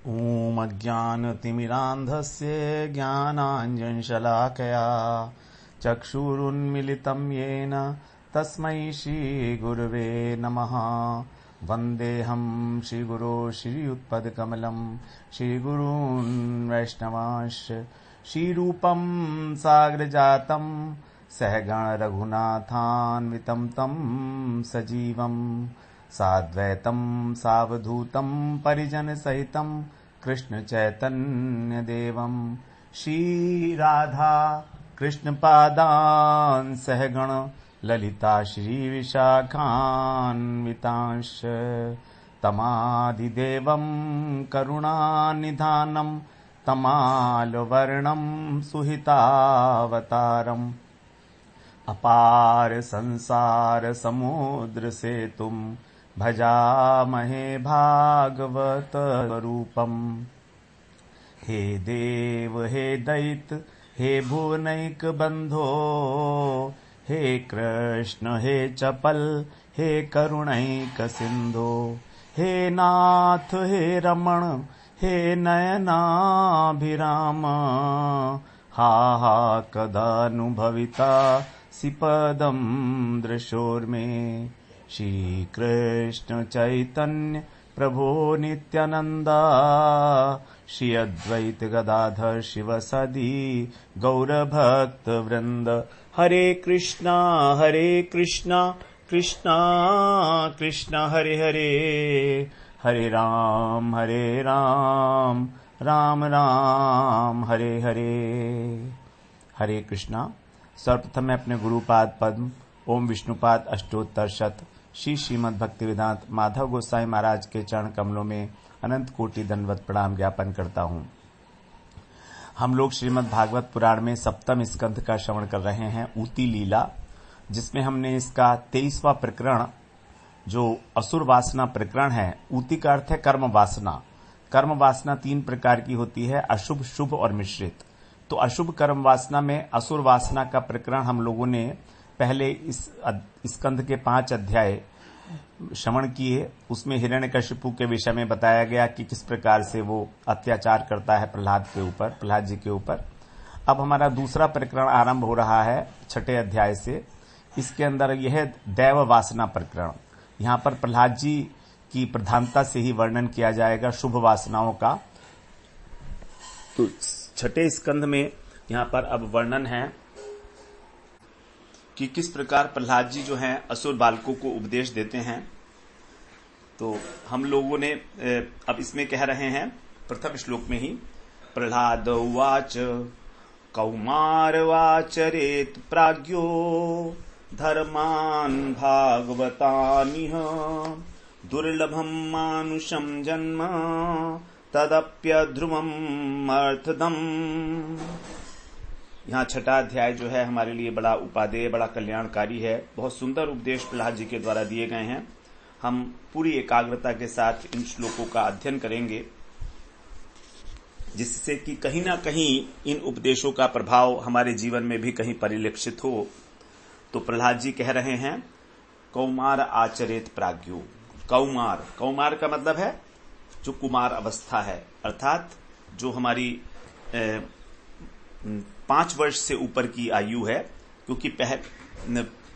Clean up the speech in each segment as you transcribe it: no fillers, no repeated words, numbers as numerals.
ॐ अज्ञानतिमिरान्धस्य ज्ञानाञ्जनशलाकया चक्षुरुन्मिलितं येन तस्मै श्रीगुरवे नमः। वन्देऽहं श्रीगुरो श्रीयुत्पदकमलं श्रीगुरून् वैष्णवांश्च श्रीरूपं साग्रजातं सहगणरघुनाथान्वितं तं सजीवम् साद्वैतं सावधूतं परिजनसहितं कृष्णचैतन्यदेवं श्रीराधा कृष्णपादान् सहगण ललिता श्रीविशाखान्वितांश्च तमादिदेवं करुणानिधानं तमालवर्णं सुहितावतारम् अपार संसार समुद्र सेतुं भजामहे भागवत रूपम्। हे देव हे दैत हे भुवनैक बंधो हे कृष्ण हे चपल हे करुणैक सिंधो हे नाथ हे रमण हे नयनाभिराम हा हा कदानुभविता सिपदं दृशोर्मे। श्रीकृष्ण चैतन्य प्रभो नित्यानंदा श्री अद्वैत गदाधर शिवसदि गौरभक्त वृंद। हरे कृष्णा कृष्णा कृष्णा हरे हरे, हरे राम राम राम हरे हरे। हरे कृष्णा। सर्वप्रथम मैं अपने गुरुपाद पद्म ओम विष्णुपाद अष्टोत्तर शत श्री श्रीमद् भक्तिवेदांत माधव गोसाई महाराज के चरण कमलों में अनंत कोटि दंडवत प्रणाम ज्ञापन करता हूं। हम लोग श्रीमद् भागवत पुराण में सप्तम स्कंध का श्रवण कर रहे हैं, ऊती लीला, जिसमें हमने इसका 23वां प्रकरण जो असुर वासना प्रकरण है। ऊती का अर्थ है कर्म वासना। कर्म वासना 3 प्रकार की होती है, अशुभ, शुभ और मिश्रित। तो अशुभ कर्म वासना में असुर वासना का प्रकरण हम लोगों ने पहले इस स्कंध के 5 अध्याय श्रवण किए। उसमें हिरण्यकशिपु के विषय में बताया गया कि किस प्रकार से वो अत्याचार करता है प्रहलाद जी के ऊपर। अब हमारा दूसरा प्रकरण आरंभ हो रहा है 6ठे अध्याय से। इसके अंदर यह दैव वासना प्रकरण। यहाँ पर प्रहलाद जी की प्रधानता से ही वर्णन किया जाएगा शुभ वासनाओं का। तो 6ठे स्कंध में यहाँ पर अब वर्णन है कि किस प्रकार प्रहलाद जी जो हैं असुर बालकों को उपदेश देते हैं। तो हम लोगों ने अब इसमें कह रहे हैं प्रथम श्लोक में ही, प्रहलाद उवाच कौमारवाचरेत प्राज्ञो धर्मान् भागवतानिह दुर्लभम मानुषम जन्म तदप्यध्रुवम अर्थदम्। यहाँ 6ठा अध्याय जो है हमारे लिए बड़ा उपादेय, बड़ा कल्याणकारी है। बहुत सुंदर उपदेश प्रहलाद जी के द्वारा दिए गए हैं। हम पूरी एकाग्रता के साथ इन श्लोकों का अध्ययन करेंगे, जिससे कि कहीं ना कहीं इन उपदेशों का प्रभाव हमारे जीवन में भी कहीं परिलक्षित हो। तो प्रहलाद जी कह रहे हैं कौमार आचरेत प्राज्ञो। कौमार का मतलब है जो कुमार अवस्था है, अर्थात जो हमारी 5 वर्ष से ऊपर की आयु है, क्योंकि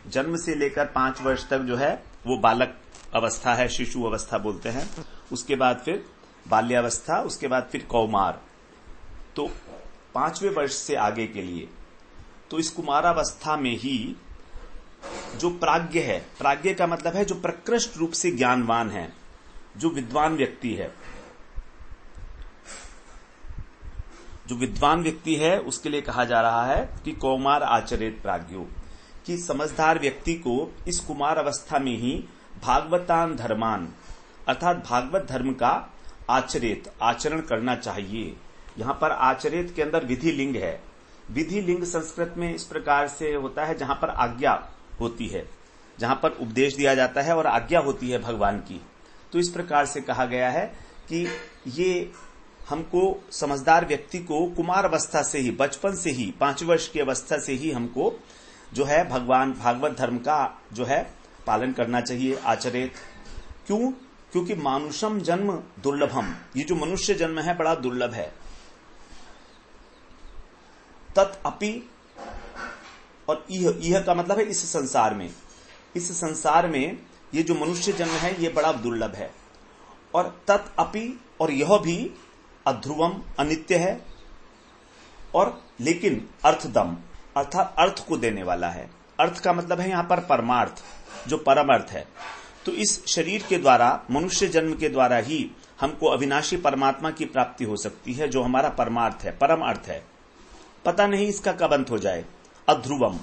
जन्म से लेकर 5 वर्ष तक जो है वो बालक अवस्था है, शिशु अवस्था बोलते हैं। उसके बाद फिर बाल्यावस्था, उसके बाद फिर कौमार। तो 5वें वर्ष से आगे के लिए, तो इस कुमारावस्था में ही जो प्राज्ञ है, प्राज्ञ का मतलब है जो प्रकृष्ट रूप से ज्ञानवान है, जो विद्वान व्यक्ति है। जो विद्वान व्यक्ति है उसके लिए कहा जा रहा है कि कौमार आचरेत प्राज्ञो, कि समझदार व्यक्ति को इस कुमार अवस्था में ही भागवतान धर्मान, अर्थात भागवत धर्म का आचरण करना चाहिए। यहाँ पर आचरेत के अंदर विधि लिंग है। विधि लिंग संस्कृत में इस प्रकार से होता है जहां पर आज्ञा होती है, जहां पर उपदेश दिया जाता है और आज्ञा होती है भगवान की। तो इस प्रकार से कहा गया है कि ये हमको, समझदार व्यक्ति को कुमार अवस्था से ही, बचपन से ही, 5 वर्ष की अवस्था से ही हमको जो है भगवान भागवत धर्म का जो है पालन करना चाहिए, आचरित। क्यों? क्योंकि मानुषम जन्म दुर्लभम, ये जो मनुष्य जन्म है बड़ा दुर्लभ है। तत्अपि, और यह का मतलब है इस संसार में ये जो मनुष्य जन्म है ये बड़ा दुर्लभ है। और तत्अपि, और यह भी अध्रुवम, अनित्य है, और लेकिन अर्थदम, अर्थात अर्थ को देने वाला है। अर्थ का मतलब है यहां पर परमार्थ, जो परम अर्थ है। तो इस शरीर के द्वारा, मनुष्य जन्म के द्वारा ही हमको अविनाशी परमात्मा की प्राप्ति हो सकती है, जो हमारा परमार्थ है, परम अर्थ है। पता नहीं इसका कब अंत हो जाए। अध्रुवम,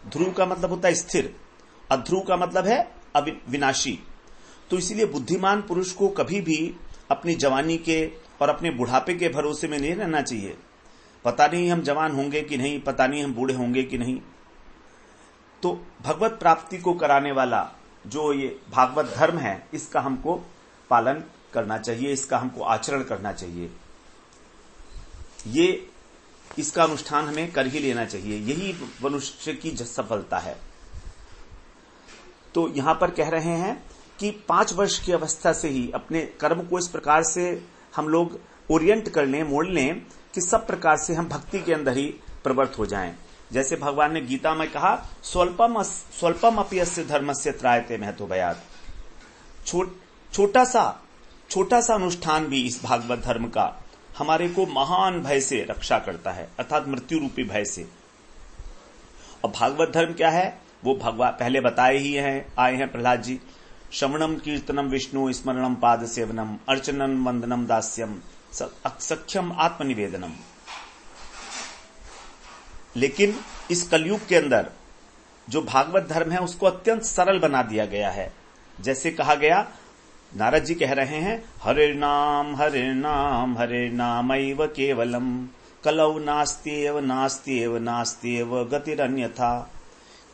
ध्रुव का मतलब होता है स्थिर, अध्रुव का मतलब है अविनाशी। तो इसीलिए बुद्धिमान पुरुष को कभी भी अपनी जवानी के और अपने बुढ़ापे के भरोसे में नहीं रहना चाहिए। पता नहीं हम जवान होंगे कि नहीं, पता नहीं हम बूढ़े होंगे कि नहीं। तो भगवत प्राप्ति को कराने वाला जो ये भागवत धर्म है, इसका हमको पालन करना चाहिए, इसका हमको आचरण करना चाहिए, ये इसका अनुष्ठान हमें कर ही लेना चाहिए। यही मनुष्य की सफलता है। तो यहां पर कह रहे हैं कि 5 वर्ष की अवस्था से ही अपने कर्म को इस प्रकार से हम लोग ओरिएंट कर लें, मोड़ लें कि सब प्रकार से हम भक्ति के अंदर ही प्रवृत्त हो जाएं। जैसे भगवान ने गीता में कहा, स्वल्पम अपि अस्य धर्मस्य त्रायते महतो भयात्। छोटा सा अनुष्ठान भी इस भागवत धर्म का हमारे को महान भय से रक्षा करता है, अर्थात मृत्यु रूपी भय से। और भागवत धर्म क्या है वो भगवान पहले बताए ही आए हैं प्रहलाद जी। श्रवणम कीर्तनम विष्णु स्मरणम पाद सेवनम अर्चनम वंदनम दास्यम सख्यम आत्मनिवेदनम। लेकिन इस कलयुग के अंदर जो भागवत धर्म है उसको अत्यंत सरल बना दिया गया है। जैसे कहा गया, नारद जी कह रहे हैं, हरे नाम हरे नामैव केवलम कलौ नास्त्येव गतिरन्यथा।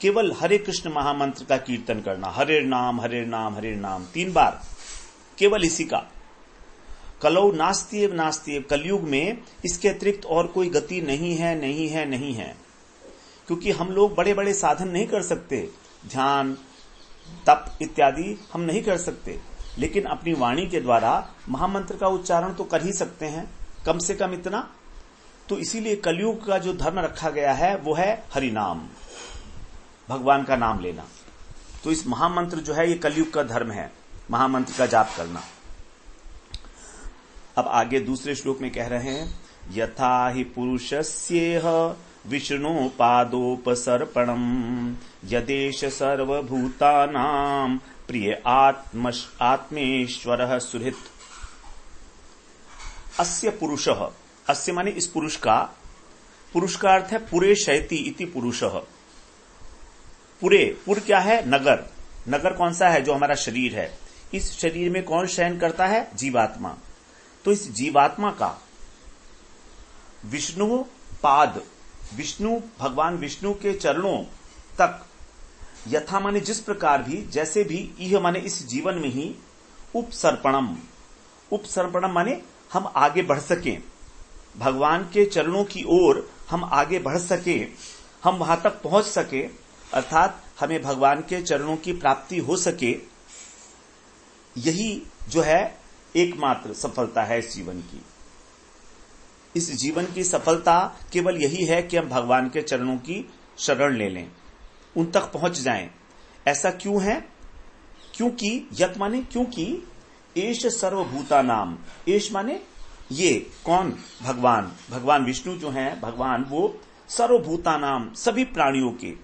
केवल हरे कृष्ण महामंत्र का कीर्तन करना, हरे नाम 3 बार, केवल इसी का। कलौ नास्त्येव, कलयुग में इसके अतिरिक्त और कोई गति नहीं है। क्योंकि हम लोग बड़े बड़े साधन नहीं कर सकते, ध्यान तप इत्यादि हम नहीं कर सकते, लेकिन अपनी वाणी के द्वारा महामंत्र का उच्चारण तो कर ही सकते हैं, कम से कम इतना। तो इसीलिए कलयुग का जो धर्म रखा गया है वो है हरि नाम, भगवान का नाम लेना। तो इस महामंत्र जो है ये कलयुग का धर्म है, महामंत्र का जाप करना। अब आगे दूसरे श्लोक में कह रहे हैं, यथा हि पुरुषस्येह विष्णु पादोपसर्पणम यदेश सर्वभूतानां प्रिय आत्मेश्वर सुहृत। अस्य पुरुषः, अस्य माने इस पुरुष का अर्थ है पुरे शयति इति पुरुषः। पुर क्या है? नगर। नगर कौन सा है? जो हमारा शरीर है। इस शरीर में कौन शयन करता है? जीवात्मा। तो इस जीवात्मा का विष्णु पाद, विष्णु भगवान विष्णु के चरणों तक, यथा माने जिस प्रकार भी, जैसे भी, यह माने इस जीवन में ही, उपसर्पणम माने हम आगे बढ़ सकें, भगवान के चरणों की ओर हम आगे बढ़ सके, हम वहां तक पहुंच सके, अर्थात हमें भगवान के चरणों की प्राप्ति हो सके। यही जो है एकमात्र सफलता है इस जीवन की। इस जीवन की सफलता केवल यही है कि हम भगवान के चरणों की शरण ले लें, उन तक पहुंच जाएं। ऐसा क्यों है? क्योंकि, यत माने क्योंकि, एष सर्वभूता नाम, एष माने ये कौन? भगवान विष्णु जो हैं, भगवान वो सर्वभूता नाम, सभी प्राणियों के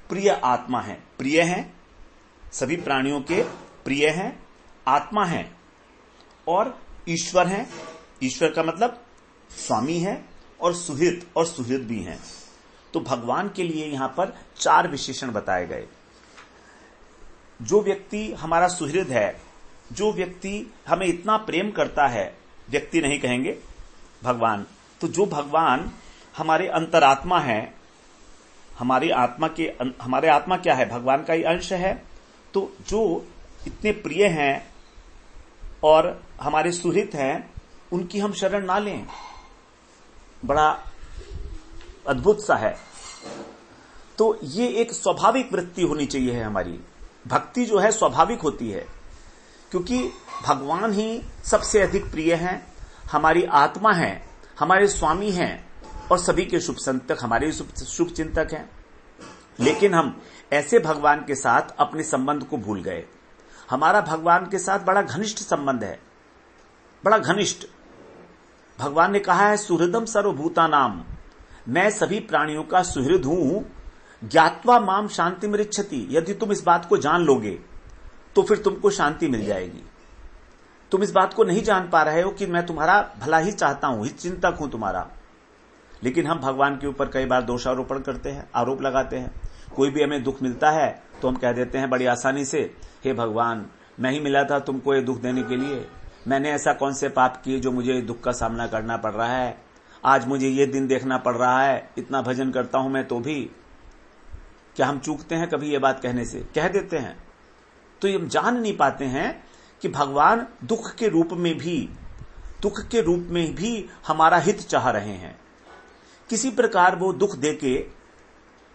प्रिय आत्मा है, प्रिय हैं, सभी प्राणियों के प्रिय हैं, आत्मा हैं और ईश्वर हैं। ईश्वर का मतलब स्वामी है, और सुहृद भी हैं। तो भगवान के लिए यहां पर 4 विशेषण बताए गए। जो व्यक्ति हमारा सुहृद है, जो व्यक्ति हमें इतना प्रेम करता है, व्यक्ति नहीं कहेंगे, भगवान, तो जो भगवान हमारे अंतरात्मा है, हमारे आत्मा क्या है? भगवान का ही अंश है। तो जो इतने प्रिय हैं और हमारे सुहृद हैं, उनकी हम शरण ना लें, बड़ा अद्भुत सा है। तो ये एक स्वाभाविक वृत्ति होनी चाहिए है हमारी। भक्ति जो है स्वाभाविक होती है, क्योंकि भगवान ही सबसे अधिक प्रिय हैं, हमारी आत्मा है, हमारे स्वामी हैं और सभी के शुभ चिंतक हमारे शुभ चिंतक हैं। लेकिन हम ऐसे भगवान के साथ अपने संबंध को भूल गए। हमारा भगवान के साथ बड़ा घनिष्ठ संबंध है, बड़ा घनिष्ठ। भगवान ने कहा है सुहृदम सर्वभूतानाम, मैं सभी प्राणियों का सुहृद हूं, ज्ञात्वा माम शांति मृच्छति। यदि तुम इस बात को जान लोगे तो फिर तुमको शांति मिल जाएगी। तुम इस बात को नहीं जान पा रहे हो कि मैं तुम्हारा भला ही चाहता हूं, हित चिंतक हूं तुम्हारा। लेकिन हम भगवान के ऊपर कई बार दोषारोपण करते हैं, आरोप लगाते हैं। कोई भी हमें दुख मिलता है तो हम कह देते हैं बड़ी आसानी से, हे भगवान, मैं ही मिला था तुमको ये दुख देने के लिए। मैंने ऐसा कौन से पाप किए जो मुझे दुख का सामना करना पड़ रहा है, आज मुझे ये दिन देखना पड़ रहा है, इतना भजन करता हूं मैं तो भी। क्या हम चूकते हैं कभी ये बात कहने से? कह देते हैं। तो हम जान नहीं पाते हैं कि भगवान दुख के रूप में भी हमारा हित चाह रहे हैं। किसी प्रकार वो दुख देके,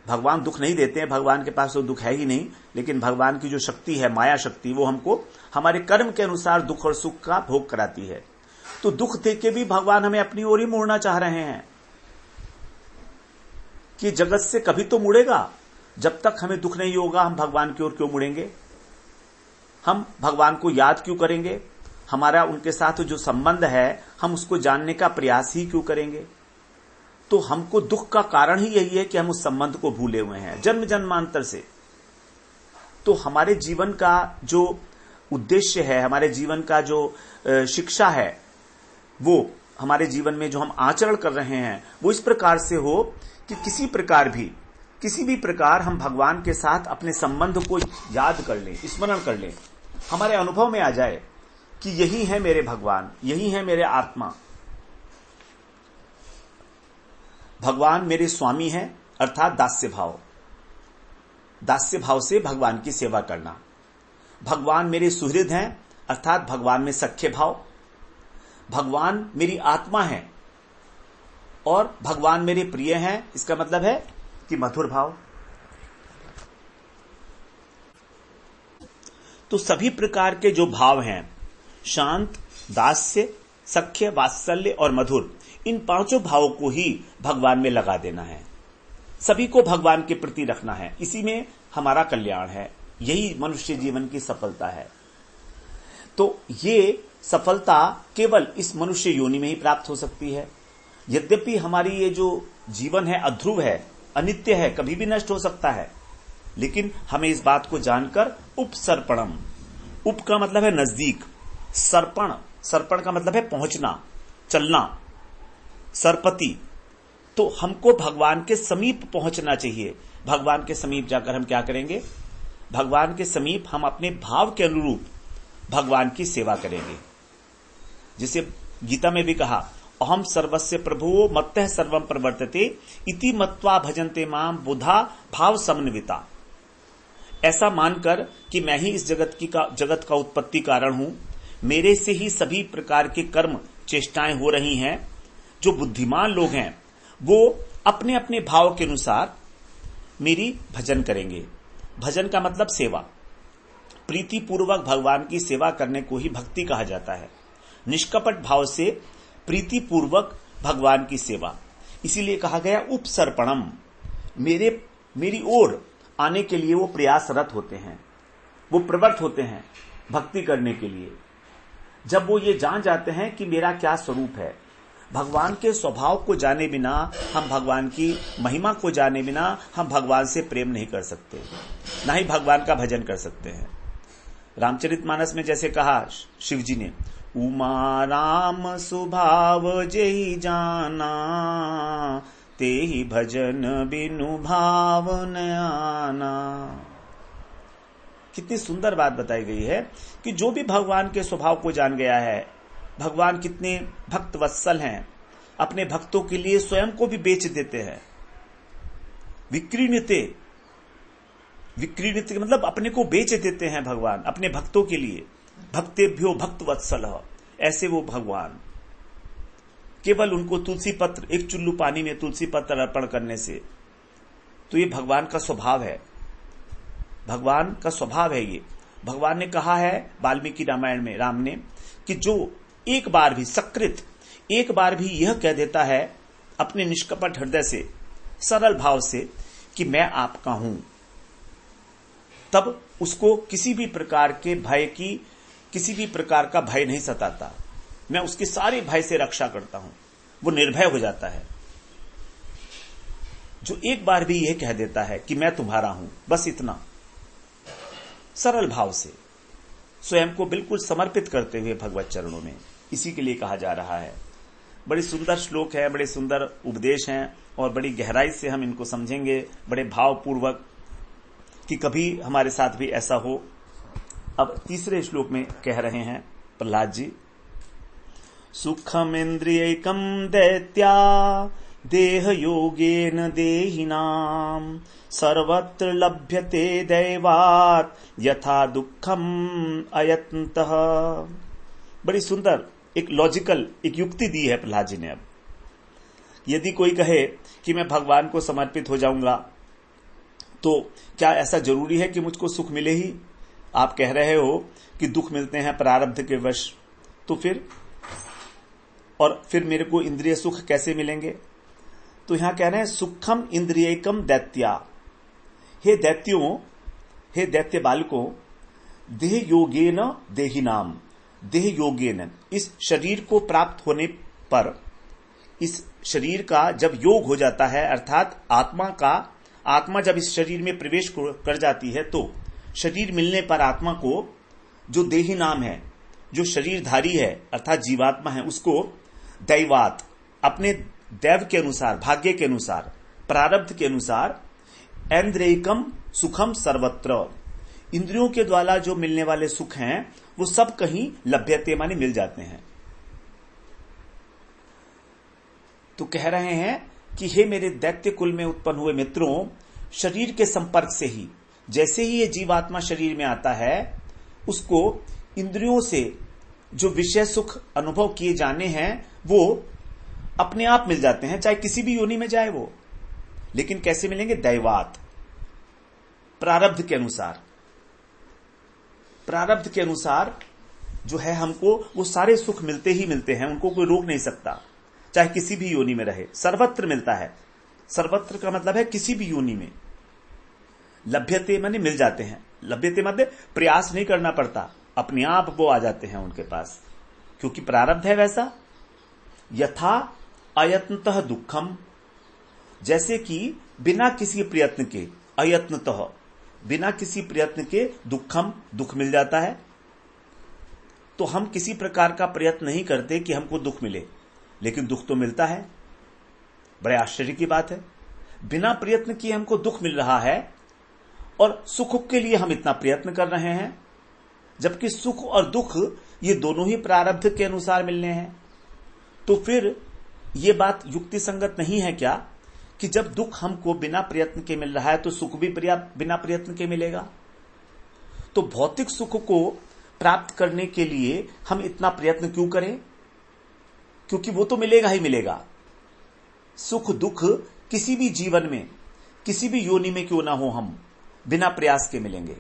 भगवान दुख नहीं देते हैं, भगवान के पास तो दुख है ही नहीं, लेकिन भगवान की जो शक्ति है, माया शक्ति, वो हमको हमारे कर्म के अनुसार दुख और सुख का भोग कराती है। तो दुख देके भी भगवान हमें अपनी ओर ही मोड़ना चाह रहे हैं कि जगत से कभी तो मुड़ेगा। जब तक हमें दुख नहीं होगा हम भगवान की ओर क्यों मुड़ेंगे? हम भगवान को याद क्यों करेंगे? हमारा उनके साथ जो संबंध है हम उसको जानने का प्रयास ही क्यों करेंगे? तो हमको दुख का कारण ही यही है कि हम उस संबंध को भूले हुए हैं जन्म जन्मांतर से। तो हमारे जीवन का जो उद्देश्य है, हमारे जीवन का जो शिक्षा है, वो हमारे जीवन में जो हम आचरण कर रहे हैं वो इस प्रकार से हो कि किसी भी प्रकार हम भगवान के साथ अपने संबंध को याद कर लें, स्मरण कर लें, हमारे अनुभव में आ जाए कि यही है मेरे भगवान, यही है मेरे आत्मा। भगवान मेरे स्वामी हैं, अर्थात दास्य भाव से भगवान की सेवा करना। भगवान मेरे सुहृद हैं, अर्थात भगवान में सख्य भाव। भगवान मेरी आत्मा है और भगवान मेरे प्रिय हैं, इसका मतलब है कि मधुर भाव। तो सभी प्रकार के जो भाव हैं, शांत, दास्य, सख्य, वात्सल्य और मधुर, इन पांचों भावों को ही भगवान में लगा देना है। सभी को भगवान के प्रति रखना है, इसी में हमारा कल्याण है, यही मनुष्य जीवन की सफलता है। तो ये सफलता केवल इस मनुष्य योनि में ही प्राप्त हो सकती है। यद्यपि हमारी ये जो जीवन है अध्रुव है, अनित्य है, कभी भी नष्ट हो सकता है, लेकिन हमें इस बात को जानकर उपसर्पणम, उप का मतलब है नजदीक, सर्पण का मतलब है पहुंचना, चलना, सरपति। तो हमको भगवान के समीप पहुंचना चाहिए। भगवान के समीप जाकर हम क्या करेंगे? भगवान के समीप हम अपने भाव के अनुरूप भगवान की सेवा करेंगे। जिसे गीता में भी कहा, अहम सर्वस्य प्रभुओ मत्तः सर्वम प्रवर्तते इति मत्वा भजन्ते माम बुधा भाव समन्विता। ऐसा मानकर कि मैं ही इस जगत का उत्पत्ति कारण हूं, मेरे से ही सभी प्रकार के कर्म चेष्टाएं हो रही हैं। जो बुद्धिमान लोग हैं वो अपने अपने भाव के अनुसार मेरी भजन करेंगे। भजन का मतलब सेवा। प्रीति पूर्वक भगवान की सेवा करने को ही भक्ति कहा जाता है। निष्कपट भाव से प्रीति पूर्वक भगवान की सेवा, इसीलिए कहा गया उपसर्पणम। मेरी ओर आने के लिए वो प्रयासरत होते हैं, वो प्रवृत्त होते हैं भक्ति करने के लिए। जब वो ये जान जाते हैं कि मेरा क्या स्वरूप है, भगवान के स्वभाव को जाने बिना, हम भगवान की महिमा को जाने बिना हम भगवान से प्रेम नहीं कर सकते, ना ही भगवान का भजन कर सकते हैं। रामचरितमानस में जैसे कहा शिव जी ने, उमा राम सुभाव जेहि जाना, तेहि भजन बिनु भाव न आना। कितनी सुंदर बात बताई गई है कि जो भी भगवान के स्वभाव को जान गया है, भगवान कितने भक्त वत्सल हैं, अपने भक्तों के लिए स्वयं को भी बेच देते हैं। विक्रीणते मतलब अपने को बेच देते हैं भगवान अपने भक्तों के लिए। भक्तेभ्यो भक्त वत्सल, ऐसे वो भगवान। केवल उनको तुलसी पत्र, एक चुल्लू पानी में तुलसी पत्र अर्पण करने से, तो ये भगवान का स्वभाव है। भगवान का स्वभाव है ये। भगवान ने कहा है वाल्मीकि रामायण में, राम ने, कि जो एक बार भी सकृत, एक बार भी यह कह देता है अपने निष्कपट हृदय से, सरल भाव से कि मैं आपका हूं, तब उसको किसी भी प्रकार के भय की, किसी भी प्रकार का भय नहीं सताता। मैं उसके सारे भय से रक्षा करता हूं, वो निर्भय हो जाता है। जो एक बार भी यह कह देता है कि मैं तुम्हारा हूं, बस इतना, सरल भाव से स्वयं को बिल्कुल समर्पित करते हुए भगवत चरणों में, इसी के लिए कहा जा रहा है। बड़ी सुंदर श्लोक है, बड़े सुंदर उपदेश हैं और बड़ी गहराई से हम इनको समझेंगे, बड़े भावपूर्वक, कि कभी हमारे साथ भी ऐसा हो। अब तीसरे श्लोक में कह रहे हैं प्रहलाद जी, सुखमिंद्रियैकं दैत्या देह योगेन देहिनाम सर्वत्र लभ्यते दैवात् यथा दुखम अयत्नतः। बड़ी सुंदर एक लॉजिकल एक युक्ति दी है प्रहलाद जी ने। अब यदि कोई कहे कि मैं भगवान को समर्पित हो जाऊंगा, तो क्या ऐसा जरूरी है कि मुझको सुख मिले ही? आप कह रहे हो कि दुख मिलते हैं प्रारब्ध के वश, तो फिर मेरे को इंद्रिय सुख कैसे मिलेंगे? तो यहां कह रहे हैं सुखम इंद्रियकम दैत्या, हे दैत्यों, हे दैत्य बालकों, देह योगेन देहिनाम, देह योगेन, इस शरीर को प्राप्त होने पर, इस शरीर का जब योग हो जाता है, अर्थात आत्मा जब इस शरीर में प्रवेश कर जाती है, तो शरीर मिलने पर आत्मा को, जो देही नाम है, जो शरीरधारी है अर्थात जीवात्मा है, उसको दैवात, अपने दैव के अनुसार, भाग्य के अनुसार, प्रारब्ध के अनुसार, ऐन्द्रियकम सुखम सर्वत्र, इंद्रियों के द्वारा जो मिलने वाले सुख हैं वो सब कहीं लभ्यते माने मिल जाते हैं। तो कह रहे हैं कि हे मेरे दैत्य कुल में उत्पन्न हुए मित्रों, शरीर के संपर्क से ही, जैसे ही ये जीवात्मा शरीर में आता है, उसको इंद्रियों से जो विषय सुख अनुभव किए जाने हैं वो अपने आप मिल जाते हैं, चाहे किसी भी योनि में जाए वो। लेकिन कैसे मिलेंगे? दैवात, प्रारब्ध के अनुसार। प्रारब्ध के अनुसार जो है हमको वो सारे सुख मिलते ही मिलते हैं, उनको कोई रोक नहीं सकता, चाहे किसी भी योनि में रहे, सर्वत्र मिलता है। सर्वत्र का मतलब है किसी भी योनि में। लभ्यते माने मिल जाते हैं, लभ्यते मतलब प्रयास नहीं करना पड़ता, अपने आप वो आ जाते हैं उनके पास, क्योंकि प्रारब्ध है वैसा। यथा अयत्नतः दुखम, जैसे कि बिना किसी प्रयत्न के, अयत्नतः बिना किसी प्रयत्न के, दुखम दुख मिल जाता है। तो हम किसी प्रकार का प्रयत्न नहीं करते कि हमको दुख मिले, लेकिन दुख तो मिलता है। बड़े आश्चर्य की बात है, बिना प्रयत्न किए हमको दुख मिल रहा है और सुख के लिए हम इतना प्रयत्न कर रहे हैं, जबकि सुख और दुख ये दोनों ही प्रारब्ध के अनुसार मिलने हैं। तो फिर ये बात युक्ति संगत नहीं है क्या कि जब दुख हमको बिना प्रयत्न के मिल रहा है तो सुख भी बिना प्रयत्न के मिलेगा? तो भौतिक सुख को प्राप्त करने के लिए हम इतना प्रयत्न क्यों करें? क्योंकि वो तो मिलेगा ही मिलेगा। सुख दुख किसी भी जीवन में, किसी भी योनि में क्यों ना हो, हम बिना प्रयास के मिलेंगे।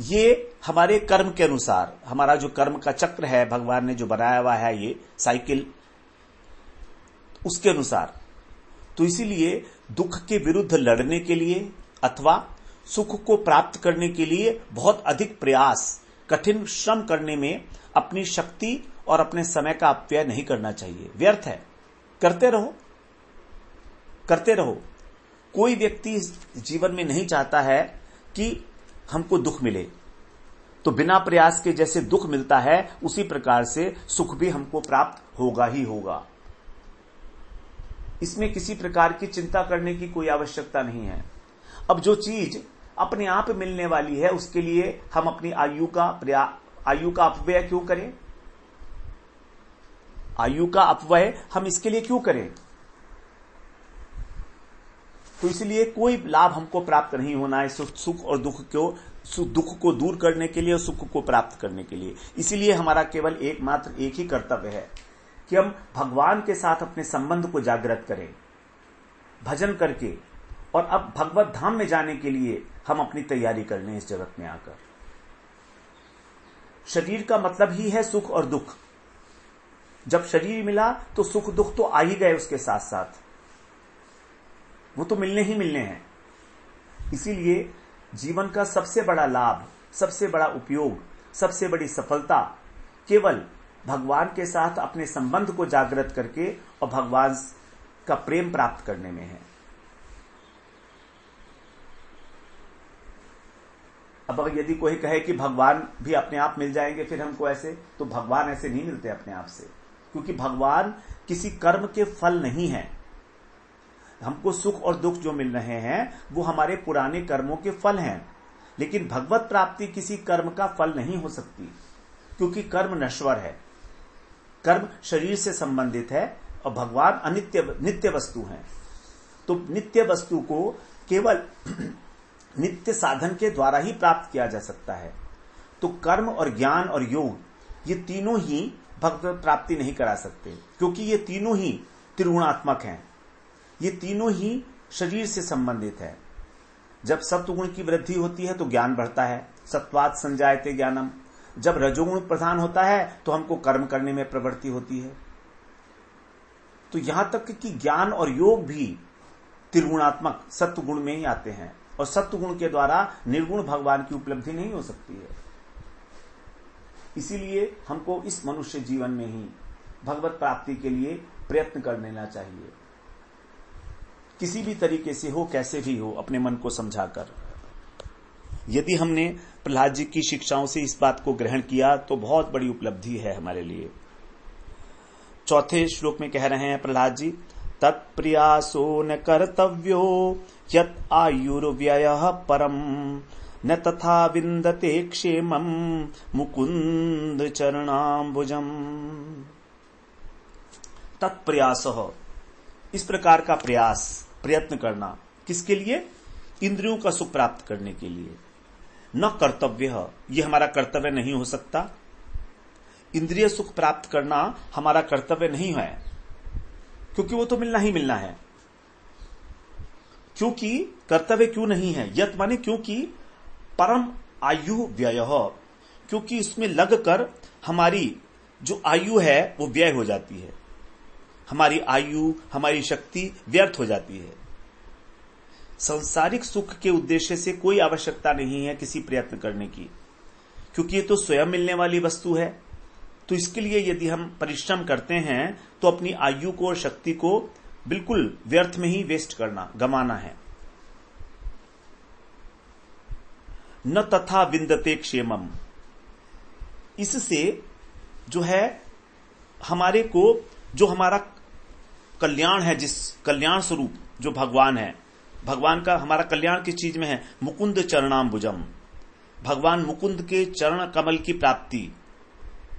ये हमारे कर्म के अनुसार, हमारा जो कर्म का चक्र है, भगवान ने जो बनाया हुआ है ये साइकिल, उसके अनुसार। तो इसीलिए दुख के विरुद्ध लड़ने के लिए अथवा सुख को प्राप्त करने के लिए बहुत अधिक प्रयास, कठिन श्रम करने में अपनी शक्ति और अपने समय का अपव्यय नहीं करना चाहिए, व्यर्थ है। करते रहो, करते रहो। कोई व्यक्ति जीवन में नहीं चाहता है कि हमको दुख मिले, तो बिना प्रयास के जैसे दुख मिलता है उसी प्रकार से सुख भी हमको प्राप्त होगा ही होगा। इसमें किसी प्रकार की चिंता करने की कोई आवश्यकता नहीं है। अब जो चीज अपने आप मिलने वाली है उसके लिए हम अपनी आयु का अपव्यय क्यों करें? आयु का अपव्यय हम इसके लिए क्यों करें? तो इसलिए कोई लाभ हमको प्राप्त नहीं होना है सुख और दुख को दूर करने के लिए और सुख को प्राप्त करने के लिए। इसीलिए हमारा केवल एकमात्र एक ही कर्तव्य है कि हम भगवान के साथ अपने संबंध को जागृत करें, भजन करके और अब भगवत धाम में जाने के लिए हम अपनी तैयारी कर लें इस जगत में आकर। शरीर का मतलब ही है सुख और दुख। जब शरीर मिला तो सुख दुख तो आ ही गए उसके साथ साथ, वो तो मिलने ही मिलने हैं। इसीलिए जीवन का सबसे बड़ा लाभ, सबसे बड़ा उपयोग, सबसे बड़ी सफलता केवल भगवान के साथ अपने संबंध को जागृत करके और भगवान का प्रेम प्राप्त करने में है। अब अगर यदि कोई कहे कि भगवान भी अपने आप मिल जाएंगे फिर हमको ऐसे, तो भगवान ऐसे नहीं मिलते अपने आप से, क्योंकि भगवान किसी कर्म के फल नहीं है। हमको सुख और दुख जो मिल रहे हैं वो हमारे पुराने कर्मों के फल हैं, लेकिन भगवत प्राप्ति किसी कर्म का फल नहीं हो सकती, क्योंकि कर्म नश्वर है, कर्म शरीर से संबंधित है और भगवान नित्य वस्तु हैं। तो नित्य वस्तु को केवल नित्य साधन के द्वारा ही प्राप्त किया जा सकता है। तो कर्म और ज्ञान और योग ये तीनों ही भगवत प्राप्ति नहीं करा सकते, क्योंकि ये तीनों ही त्रिगुणात्मक हैं, ये तीनों ही शरीर से संबंधित है। जब सत्वगुण की वृद्धि होती है तो ज्ञान बढ़ता है, सत्वात् संजायते ज्ञानम। जब रजोगुण प्रधान होता है तो हमको कर्म करने में प्रवृत्ति होती है। तो यहां तक कि ज्ञान और योग भी त्रिगुणात्मक सत्वगुण में ही आते हैं, और सत्वगुण के द्वारा निर्गुण भगवान की उपलब्धि नहीं हो सकती है। इसीलिए हमको इस मनुष्य जीवन में ही भगवत प्राप्ति के लिए प्रयत्न कर लेना चाहिए, किसी भी तरीके से हो, कैसे भी हो, अपने मन को समझाकर। यदि हमने प्रहलाद जी की शिक्षाओं से इस बात को ग्रहण किया तो बहुत बड़ी उपलब्धि है हमारे लिए। चौथे श्लोक में कह रहे हैं प्रहलाद जी, तत्प्रयासो न कर्तव्यो यत् आयुर्व्ययः परम न तथा विन्दते क्षेमं मुकुंद चरणाम्बुजम्। तत्प्रयासः, इस प्रकार का प्रयास, प्रयत्न करना, किसके लिए? इंद्रियों का सुख प्राप्त करने के लिए। न कर्तव्य, ये हमारा कर्तव्य नहीं हो सकता। इंद्रिय सुख प्राप्त करना हमारा कर्तव्य नहीं है, क्योंकि वो तो मिलना ही मिलना है। क्योंकि कर्तव्य क्यों नहीं है? यत माने क्योंकि परम आयु व्यय, क्योंकि इसमें लगकर हमारी जो आयु है वो व्यय हो जाती है, हमारी आयु, हमारी शक्ति व्यर्थ हो जाती है। सांसारिक सुख के उद्देश्य से कोई आवश्यकता नहीं है किसी प्रयत्न करने की, क्योंकि ये तो स्वयं मिलने वाली वस्तु है। तो इसके लिए यदि हम परिश्रम करते हैं तो अपनी आयु को और शक्ति को बिल्कुल व्यर्थ में ही वेस्ट करना, गमाना है। न तथा विन्दते क्षेमम, इससे जो है हमारे को, जो हमारा कल्याण है, जिस कल्याण स्वरूप जो भगवान है, भगवान का हमारा कल्याण किस चीज में है? मुकुंद चरणाम्बुजम, भगवान मुकुंद के चरण कमल की प्राप्ति,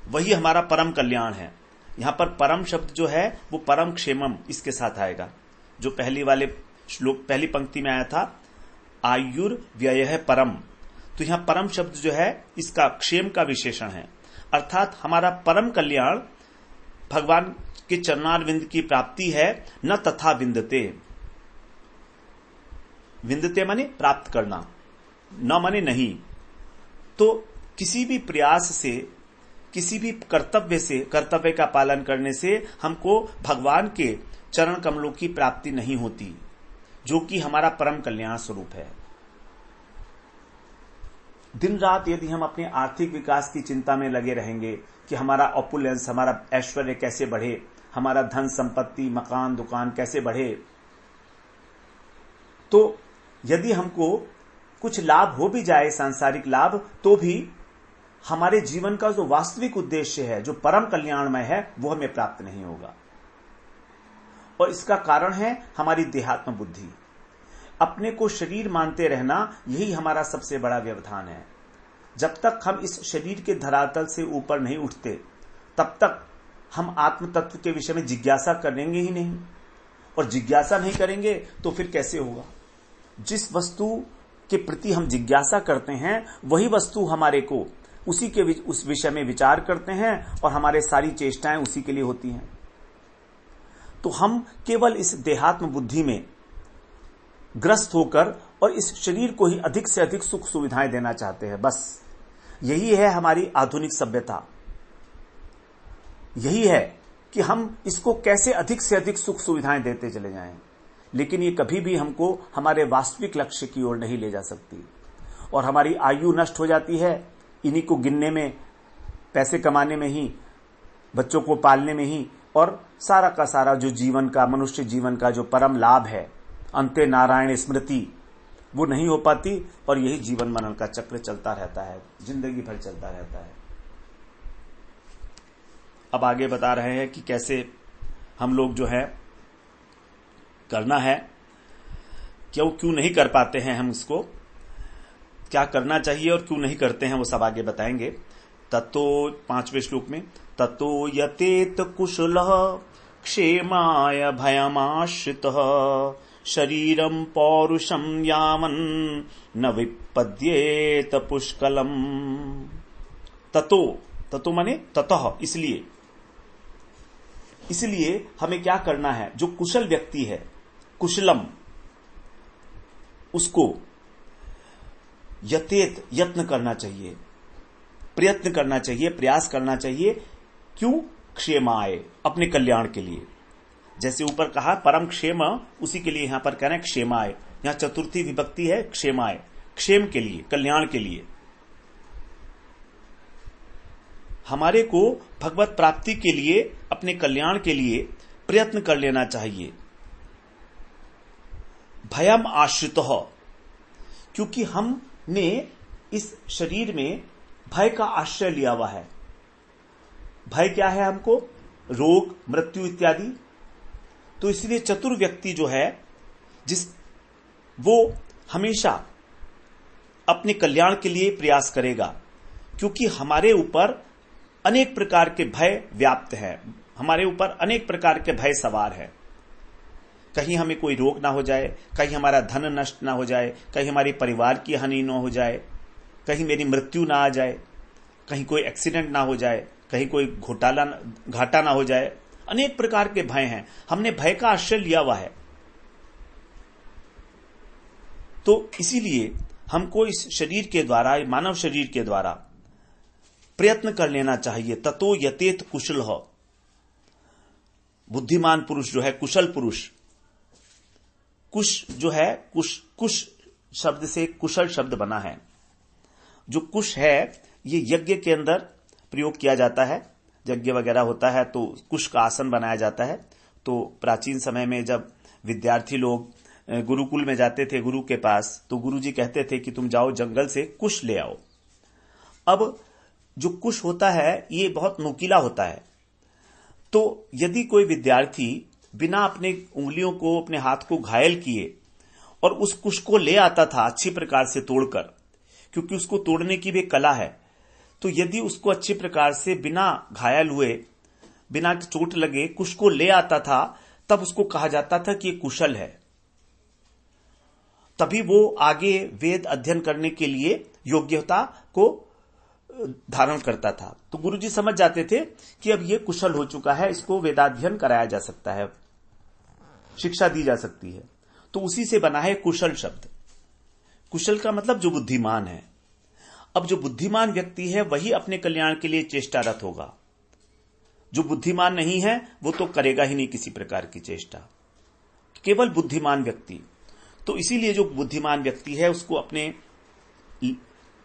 वही हमारा परम कल्याण है। यहां पर परम शब्द जो है वो परम क्षेमम इसके साथ आएगा, जो पहली वाले श्लोक, पहली पंक्ति में आया था, आयुर्व्यय है परम। तो यहां परम शब्द जो है इसका क्षेम का विशेषण है, अर्थात हमारा परम कल्याण भगवान के चरणारविंद की प्राप्ति है। न तथा विन्दते, विन्दते माने प्राप्त करना, न माने नहीं। तो किसी भी प्रयास से, किसी भी कर्तव्य से, कर्तव्य का पालन करने से हमको भगवान के चरण कमलों की प्राप्ति नहीं होती, जो कि हमारा परम कल्याण स्वरूप है। दिन रात यदि हम अपने आर्थिक विकास की चिंता में लगे रहेंगे कि हमारा ऑपुलेंस, हमारा ऐश्वर्य कैसे बढ़े, हमारा धन संपत्ति, मकान, दुकान कैसे बढ़े, तो यदि हमको कुछ लाभ हो भी जाए, सांसारिक लाभ, तो भी हमारे जीवन का जो वास्तविक उद्देश्य है, जो परम कल्याणमय है, वो हमें प्राप्त नहीं होगा। और इसका कारण है हमारी देहात्म बुद्धि, अपने को शरीर मानते रहना, यही हमारा सबसे बड़ा व्यवधान है। जब तक हम इस शरीर के धरातल से ऊपर नहीं उठते, तब तक हम आत्म तत्व के विषय में जिज्ञासा करेंगे ही नहीं, और जिज्ञासा नहीं करेंगे तो फिर कैसे होगा? जिस वस्तु के प्रति हम जिज्ञासा करते हैं वही वस्तु हमारे को उसी के उस विषय में विचार करते हैं, और हमारे सारी चेष्टाएं उसी के लिए होती हैं। तो हम केवल इस देहात्म बुद्धि में ग्रस्त होकर और इस शरीर को ही अधिक से अधिक सुख सुविधाएं देना चाहते हैं। बस यही है हमारी आधुनिक सभ्यता। यही है कि हम इसको कैसे अधिक से अधिक सुख सुविधाएं देते चले जाएं, लेकिन ये कभी भी हमको हमारे वास्तविक लक्ष्य की ओर नहीं ले जा सकती और हमारी आयु नष्ट हो जाती है इन्हीं को गिनने में, पैसे कमाने में ही, बच्चों को पालने में ही, और सारा का सारा जो जीवन का, मनुष्य जीवन का जो परम लाभ है, अंते नारायण स्मृति, वो नहीं हो पाती और यही जीवन मरण का चक्र चलता रहता है, जिंदगी भर चलता रहता है। अब आगे बता रहे हैं कि कैसे हम लोग जो है करना है, क्यों नहीं कर पाते हैं, हम इसको क्या करना चाहिए और क्यों नहीं करते हैं, वो सब आगे बताएंगे। ततो 5वें श्लोक में, ततो यतेत कुशलः क्षेमाय भयमाश्रितः शरीरम पौरुषम यावन् न विपद्येत पुष्कलम। ततो माने ततः, इसलिए हमें क्या करना है, जो कुशल व्यक्ति है, कुशलम, उसको यतेत, यत्न करना चाहिए, प्रयत्न करना चाहिए, प्रयास करना चाहिए। क्यों? क्षेमाय, अपने कल्याण के लिए। जैसे ऊपर कहा परम क्षेम, उसी के लिए यहां पर कह रहे हैं क्षेमाय। यहां चतुर्थी विभक्ति है क्षेमाय, क्षेम के लिए, कल्याण के लिए। हमारे को भगवत प्राप्ति के लिए, अपने कल्याण के लिए प्रयत्न कर लेना चाहिए। भयम आश्रितः, क्योंकि हमने इस शरीर में भय का आश्रय लिया हुआ है। भय क्या है हमको? रोग, मृत्यु इत्यादि। तो इसलिए चतुर व्यक्ति जो है, वो हमेशा अपने कल्याण के लिए प्रयास करेगा, क्योंकि हमारे ऊपर अनेक प्रकार के भय व्याप्त है, हमारे ऊपर अनेक प्रकार के भय सवार है। कहीं हमें कोई रोग ना हो जाए, कहीं हमारा धन नष्ट ना हो जाए, कहीं हमारी परिवार की हानि ना हो जाए, कहीं मेरी मृत्यु ना आ जाए, कहीं कोई एक्सीडेंट ना हो जाए, कहीं कोई घाटा ना हो जाए। अनेक प्रकार के भय हैं, हमने भय का आश्रय लिया हुआ है। तो इसीलिए हमको इस शरीर के द्वारा, मानव शरीर के द्वारा प्रयत्न कर लेना चाहिए। ततो यतेत कुशल हो, बुद्धिमान पुरुष जो है, कुशल पुरुष। कुश जो है, कुश शब्द से कुशल शब्द बना है। जो कुश है, ये यज्ञ के अंदर प्रयोग किया जाता है। यज्ञ वगैरह होता है तो कुश का आसन बनाया जाता है। तो प्राचीन समय में जब विद्यार्थी लोग गुरुकुल में जाते थे गुरु के पास, तो गुरुजी कहते थे कि तुम जाओ जंगल से कुश ले आओ। अब जो कुश होता है, ये बहुत नुकीला होता है। तो यदि कोई विद्यार्थी बिना अपने उंगलियों को, अपने हाथ को घायल किए और उस कुश को ले आता था अच्छी प्रकार से तोड़कर, क्योंकि उसको तोड़ने की भी कला है, तो यदि उसको अच्छी प्रकार से बिना घायल हुए, बिना चोट लगे कुश को ले आता था, तब उसको कहा जाता था कि ये कुशल है। तभी वो आगे वेद अध्ययन करने के लिए योग्यता को धारण करता था। तो गुरुजी समझ जाते थे कि अब ये कुशल हो चुका है, इसको वेदाध्ययन कराया जा सकता है, शिक्षा दी जा सकती है। तो उसी से बना है कुशल शब्द। कुशल का मतलब जो बुद्धिमान है। अब जो बुद्धिमान व्यक्ति है, वही अपने कल्याण के लिए चेष्टारत होगा। जो बुद्धिमान नहीं है, वो तो करेगा ही नहीं किसी प्रकार की चेष्टा, केवल बुद्धिमान व्यक्ति। तो इसीलिए जो बुद्धिमान व्यक्ति है, उसको अपने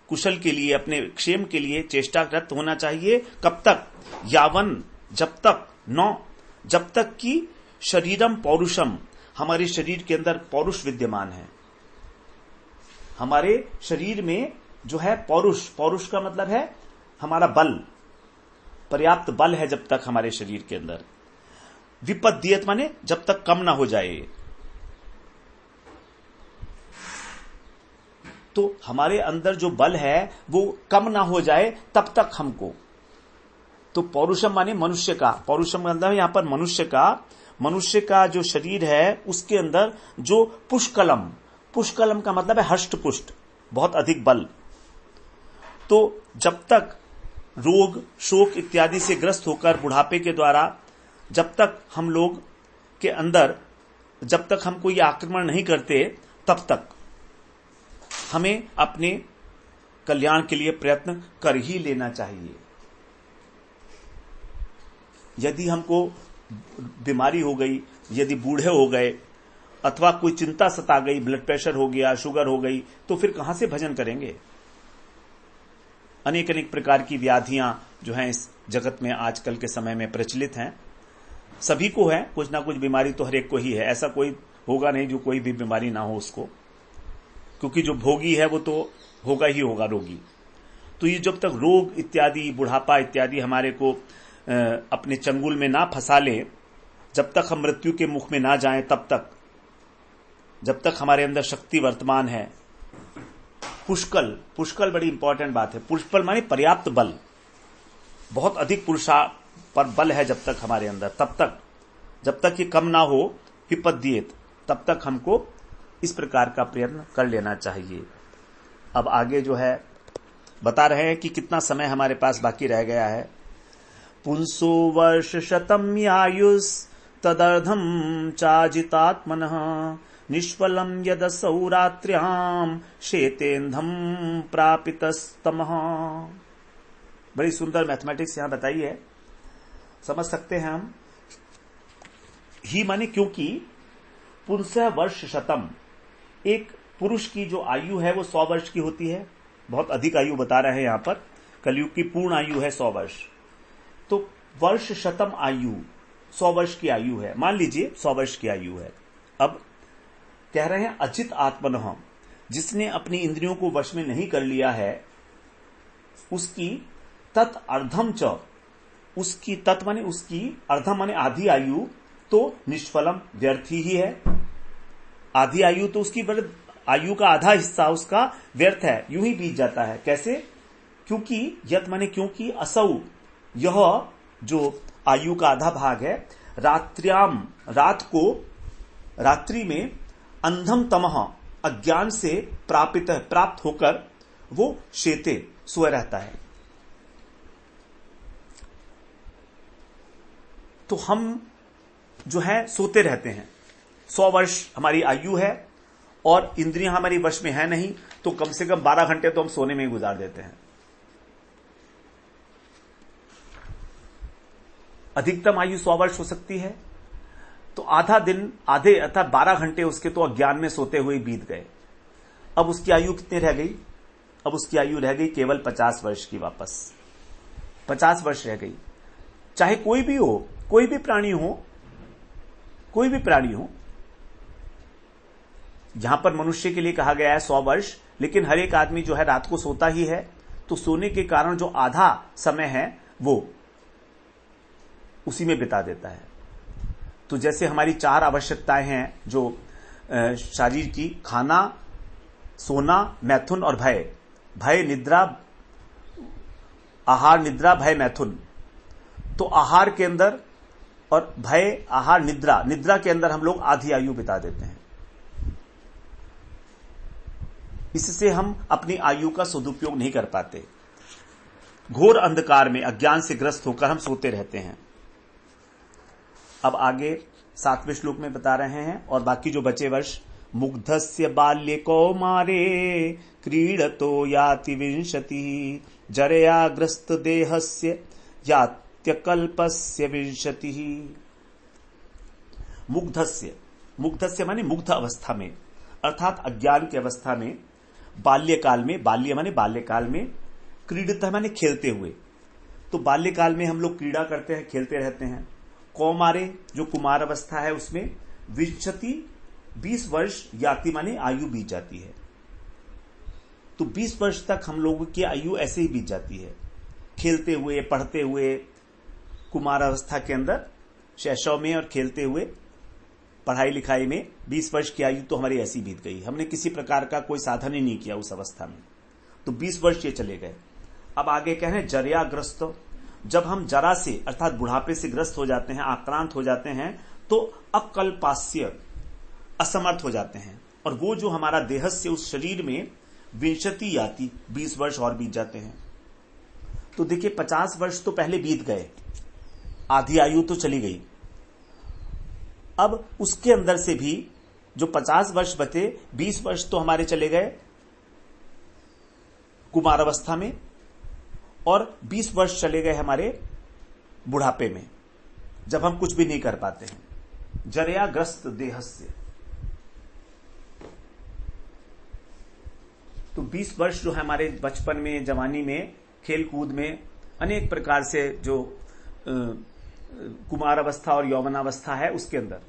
कुशल के लिए, अपने क्षेम के लिए चेष्टारत होना चाहिए। कब तक? यावन, जब तक कि शरीरम पौरुषम, हमारे शरीर के अंदर पौरुष विद्यमान है। हमारे शरीर में जो है पौरुष का मतलब है हमारा बल, पर्याप्त बल है जब तक हमारे शरीर के अंदर। विपद्येत माने जब तक कम ना हो जाए। तो हमारे अंदर जो बल है वो कम ना हो जाए तब तक हमको। तो पौरुषम माने मनुष्य का, पौरुषम मतलब यहां पर मनुष्य का जो शरीर है, उसके अंदर जो पुष्कलम का मतलब है हष्ट पुष्ट, बहुत अधिक बल। तो जब तक रोग, शोक इत्यादि से ग्रस्त होकर बुढ़ापे के द्वारा जब तक हम लोग के अंदर, जब तक हमको ये आक्रमण नहीं करते, तब तक हमें अपने कल्याण के लिए प्रयत्न कर ही लेना चाहिए। यदि हमको बीमारी हो गई, यदि बूढ़े हो गए, अथवा कोई चिंता सता गई, ब्लड प्रेशर हो गया, शुगर हो गई, तो फिर कहां से भजन करेंगे। अनेक अनेक प्रकार की व्याधियां जो हैं इस जगत में आजकल के समय में प्रचलित हैं। सभी को है, कुछ ना कुछ बीमारी तो हर एक को ही है। ऐसा कोई होगा नहीं जो कोई भी बीमारी ना हो उसको, क्योंकि जो भोगी है वो तो होगा ही होगा रोगी। तो ये जब तक रोग इत्यादि, बुढ़ापा इत्यादि हमारे को अपने चंगुल में ना फंसा ले, जब तक हम मृत्यु के मुख में ना जाएं, तब तक, जब तक हमारे अंदर शक्ति वर्तमान है, पुष्कल बड़ी इंपॉर्टेंट बात है। पुष्कल माने पर्याप्त बल, बहुत अधिक पुरुषा पर बल है जब तक हमारे अंदर, तब तक, जब तक ये कम ना हो विपद्येत, तब तक हमको इस प्रकार का प्रयत्न कर लेना चाहिए। अब आगे जो है बता रहे हैं कि कितना समय हमारे पास बाकी रह गया है। पुंसो वर्ष शतम आयुष तदर्धम चाजितात्मनः निष्फलम यदसौ रात्र्याम शेतेन्धम प्रापितस्तमः। बड़ी सुंदर मैथमेटिक्स यहां बताई है, समझ सकते हैं हम। ही माने क्योंकि पुंसः वर्ष शतम, एक पुरुष की जो आयु है वो 100 वर्ष की होती है। बहुत अधिक आयु बता रहे हैं यहां पर, कलयुग की पूर्ण आयु है 100 वर्ष। तो वर्ष शतम आयु, 100 वर्ष की आयु है, मान लीजिए 100 वर्ष की आयु है। अब कह रहे हैं अचित आत्मनः, जिसने अपनी इंद्रियों को वश में नहीं कर लिया है, उसकी तत् अर्धम च, उसकी तत् माने उसकी, अर्धम माने आधी आयु, तो निष्फलम व्यर्थ ही है। आधी आयु तो उसकी, आयु का आधा हिस्सा उसका व्यर्थ है, यूं ही बीत जाता है। कैसे? क्योंकि यत माने क्योंकि, असौ, यह जो आयु का आधा भाग है, रात्र्याम, रात को, रात्रि में, अंधम तमह, अज्ञान से प्रापित, प्राप्त होकर वो शेते, सोए रहता है। तो हम जो है सोते रहते हैं। 100 वर्ष हमारी आयु है और इंद्रियां हमारी वश में है नहीं, तो कम से कम 12 घंटे तो हम सोने में ही गुजार देते हैं। अधिकतम आयु 100 वर्ष हो सकती है, तो आधा दिन, आधे अर्थात 12 घंटे उसके तो अज्ञान में सोते हुए बीत गए। अब उसकी आयु कितनी रह गई? अब उसकी आयु रह गई केवल 50 वर्ष की, वापस 50 वर्ष रह गई। चाहे कोई भी हो, कोई भी प्राणी हो, कोई भी प्राणी हो। जहां पर मनुष्य के लिए कहा गया है 100 वर्ष, लेकिन हर एक आदमी जो है रात को सोता ही है, तो सोने के कारण जो आधा समय है वो उसी में बिता देता है। तो जैसे हमारी 4 आवश्यकताएं हैं जो शरीर की, खाना, सोना, मैथुन और भय। भय निद्रा, आहार, निद्रा, भय, मैथुन। तो आहार के अंदर और भय, आहार, निद्रा, निद्रा के अंदर हम लोग आधी आयु बिता देते हैं। इससे हम अपनी आयु का सदुपयोग नहीं कर पाते। घोर अंधकार में अज्ञान से ग्रस्त होकर हम सोते रहते हैं। अब आगे 7वें श्लोक में बता रहे हैं, और बाकी जो बचे वर्ष, मुग्धस्य बाल्ये कौमारे क्रीडतो याति विंशति जरयाग्रस्त देहस्य यात्यकल्पस्य विंशति। मुग्धस्य, मुग्धस्य माने मुग्ध अवस्था में, अर्थात अज्ञान की अवस्था में, बाल्यकाल में, बाल्य माने बाल्यकाल में, क्रीडता माने खेलते हुए। तो बाल्यकाल में हम लोग क्रीड़ा करते हैं, खेलते रहते हैं। कौमारे जो कुमार अवस्था है उसमें, विंशति 20 वर्ष, याति माने आयु बीत जाती है। तो 20 वर्ष तक हम लोगों की आयु ऐसे ही बीत जाती है, खेलते हुए, पढ़ते हुए, कुमार अवस्था के अंदर शैशव में और खेलते हुए, पढ़ाई लिखाई में 20 वर्ष की आयु तो हमारी ऐसी बीत गई। हमने किसी प्रकार का कोई साधन ही नहीं किया उस अवस्था में, तो 20 वर्ष ये चले गए। अब आगे कह रहे हैं जरयाग्रस्त, जब हम जरा से अर्थात बुढ़ापे से ग्रस्त हो जाते हैं, आक्रांत हो जाते हैं, तो अकल्पास्य, असमर्थ हो जाते हैं, और वो जो हमारा देहस्य, उस शरीर में विंशति आती, 20 वर्ष और बीत जाते हैं। तो देखिए 50 वर्ष तो पहले बीत गए, आधी आयु तो चली गई। अब उसके अंदर से भी जो 50 वर्ष बचे, 20 वर्ष तो हमारे चले गए कुमार अवस्था में और 20 वर्ष चले गए हमारे बुढ़ापे में, जब हम कुछ भी नहीं कर पाते हैं। जरयाग्रस्त देहस्य। तो 20 वर्ष जो है हमारे बचपन में, जवानी में, खेल कूद में, अनेक प्रकार से जो कुमार अवस्था और यौवनावस्था है उसके अंदर,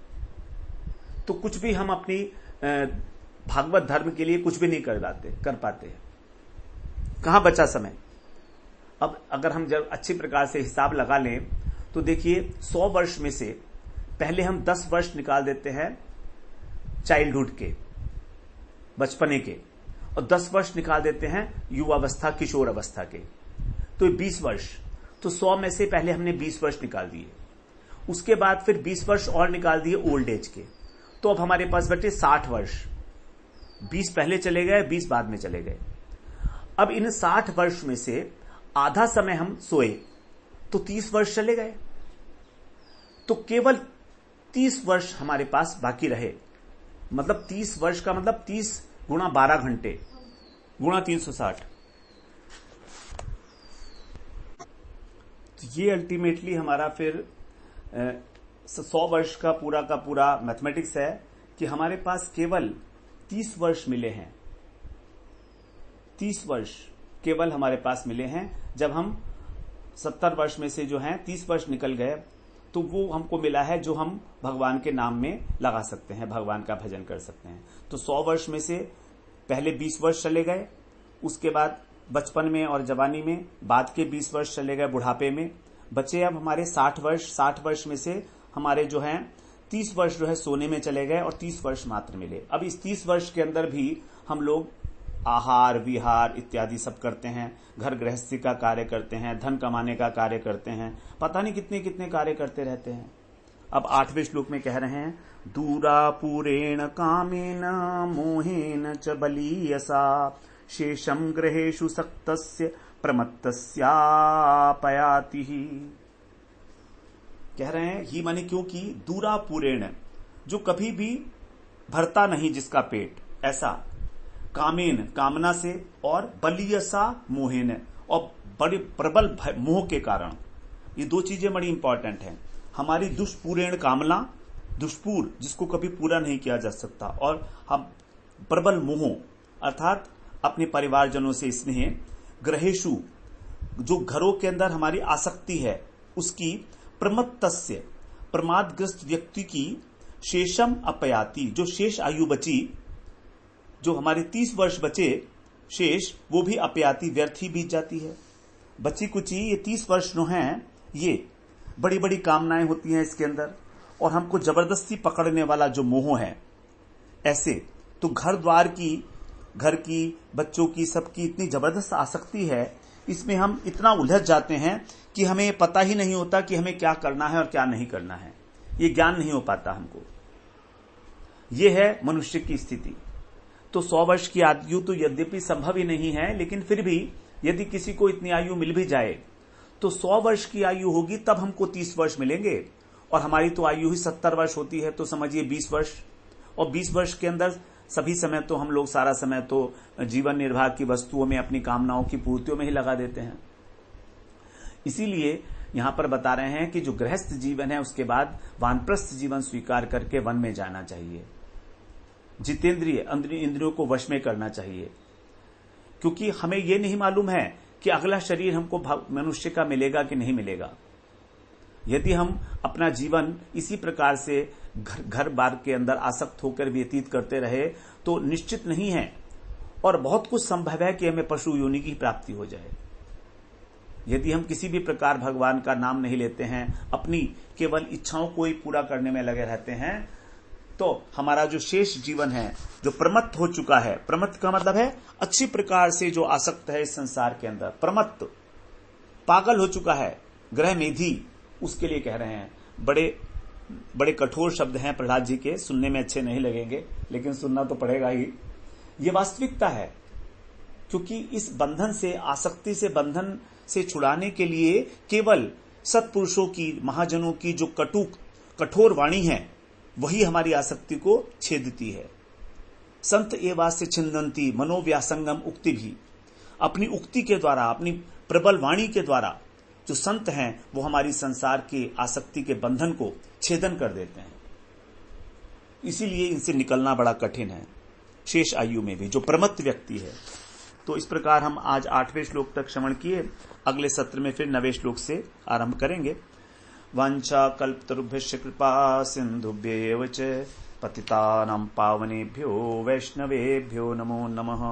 तो कुछ भी हम अपनी भागवत धर्म के लिए कुछ भी नहीं कर पाते हैं। कहां बचा समय। अब अगर हम जब अच्छी प्रकार से हिसाब लगा लें तो देखिए 100 वर्ष में से पहले हम 10 वर्ष निकाल देते हैं चाइल्डहुड के, बचपने के, और 10 वर्ष निकाल देते हैं युवावस्था, किशोर अवस्था के, तो 20 वर्ष। तो 100 में से पहले हमने 20 वर्ष निकाल दिए, उसके बाद फिर 20 वर्ष और निकाल दिए ओल्ड एज के, तो अब हमारे पास बचे 60 वर्ष। 20 पहले चले गए, 20 बाद में चले गए। अब इन 60 वर्ष में से आधा समय हम सोए तो 30 वर्ष चले गए, तो केवल 30 वर्ष हमारे पास बाकी रहे। मतलब 30 वर्ष का मतलब 30 गुणा 12 घंटे गुणा 360। तो ये अल्टीमेटली हमारा फिर 100 वर्ष का पूरा मैथमेटिक्स है कि हमारे पास केवल 30 वर्ष मिले हैं। 30 वर्ष केवल हमारे पास मिले हैं। जब हम 70 वर्ष में से जो हैं 30 वर्ष निकल गए, तो वो हमको मिला है जो हम भगवान के नाम में लगा सकते हैं, भगवान का भजन कर सकते हैं। तो 100 वर्ष में से पहले 20 वर्ष चले गए, उसके बाद बचपन में और जवानी में, बाद के 20 वर्ष चले गए बुढ़ापे में, बचे अब हमारे 60 वर्ष। 60 वर्ष में से हमारे जो हैं 30 वर्ष जो है सोने में चले गए और 30 वर्ष मात्र मिले। अब इस 30 वर्ष के अंदर भी हम लोग आहार विहार इत्यादि सब करते हैं, घर गृहस्थी का कार्य करते हैं, धन कमाने का कार्य करते हैं, पता नहीं कितने कितने कार्य करते रहते हैं। अब 8वें श्लोक में कह रहे हैं, दूरापूरेण कामेन मोहेन च बलीयसा शेषम ग्रहेषु सक्तस्य प्रमत्तस्यापयाति। कह रहे हैं ही माने क्योंकि दूरापूरेण, जो कभी भी भरता नहीं जिसका पेट, ऐसा, कामेन कामना से, और बलीयसा मोहेन, और बड़े प्रबल मोह के कारण। ये दो चीजें बड़ी इंपॉर्टेंट हैं। हमारी दुष्पूरेण कामना, दुष्पूर जिसको कभी पूरा नहीं किया जा सकता, और हम प्रबल मोह अर्थात अपने परिवारजनों से स्नेह, ग्रहेषु जो घरों के अंदर हमारी आसक्ति है उसकी, प्रमत्तस्य प्रमादग्रस्त व्यक्ति की, शेषम अपयाति जो शेष आयु बची, जो हमारे 30 वर्ष बचे शेष, वो भी अपयाति व्यर्थ ही बीत जाती है। बची कुची ये 30 वर्ष जो हैं, ये बड़ी बड़ी कामनाएं होती हैं इसके अंदर, और हमको जबरदस्ती पकड़ने वाला जो मोह है, ऐसे तो घर द्वार की, घर की, बच्चों की, सबकी इतनी जबरदस्त आसक्ति है, इसमें हम इतना उलझ जाते हैं कि हमें पता ही नहीं होता कि हमें क्या करना है और क्या नहीं करना है। ये ज्ञान नहीं हो पाता हमको। ये है मनुष्य की स्थिति। तो 100 वर्ष की आयु तो यद्यपि संभव ही नहीं है, लेकिन फिर भी यदि किसी को इतनी आयु मिल भी जाए तो 100 वर्ष की आयु होगी तब हमको 30 वर्ष मिलेंगे, और हमारी तो आयु ही 70 वर्ष होती है, तो समझिए 20 वर्ष। और 20 वर्ष के अंदर सभी समय तो हम लोग सारा समय तो जीवन निर्वाह की वस्तुओं में, अपनी कामनाओं की पूर्तियों में ही लगा देते हैं। इसीलिए यहां पर बता रहे हैं कि जो गृहस्थ जीवन है उसके बाद वानप्रस्थ जीवन स्वीकार करके वन में जाना चाहिए, जितेंद्रिय इंद्रियों को वश में करना चाहिए, क्योंकि हमें यह नहीं मालूम है कि अगला शरीर हमको मनुष्य का मिलेगा कि नहीं मिलेगा। यदि हम अपना जीवन इसी प्रकार से घर बार के अंदर आसक्त होकर व्यतीत करते रहे तो निश्चित नहीं है, और बहुत कुछ संभव है कि हमें पशु योनि की प्राप्ति हो जाए। यदि हम किसी भी प्रकार भगवान का नाम नहीं लेते हैं, अपनी केवल इच्छाओं को ही पूरा करने में लगे रहते हैं, तो हमारा जो शेष जीवन है, जो प्रमत्त हो चुका है, प्रमत्त का मतलब है अच्छी प्रकार से जो आसक्त है इस संसार के अंदर, प्रमत्त पागल हो चुका है, ग्रह मेधी, उसके लिए कह रहे हैं। बड़े बड़े कठोर शब्द हैं प्रहलाद जी के, सुनने में अच्छे नहीं लगेंगे, लेकिन सुनना तो पड़ेगा ही। ये वास्तविकता है, क्योंकि इस बंधन से, आसक्ति से, बंधन से छुड़ाने के लिए केवल सत्पुरुषों की, महाजनों की जो कठोर वाणी है, वही हमारी आसक्ति को छेदती है। संत एवास्य छिंदंती मनोव्यासंगम उक्ति भी, अपनी उक्ति के द्वारा, अपनी प्रबल वाणी के द्वारा जो संत हैं वो हमारी संसार की आसक्ति के बंधन को छेदन कर देते हैं। इसीलिए इनसे निकलना बड़ा कठिन है, शेष आयु में भी, जो प्रमत्त व्यक्ति है। तो इस प्रकार हम आज 8वें श्लोक तक श्रवण किए। अगले सत्र में फिर 9वें श्लोक से आरंभ करेंगे। वांछा कल्पतरुभ्यश्च कृपा सिंधुभ्येव च पतितानां पावनेभ्यो वैष्णवेभ्यो नमो नमः।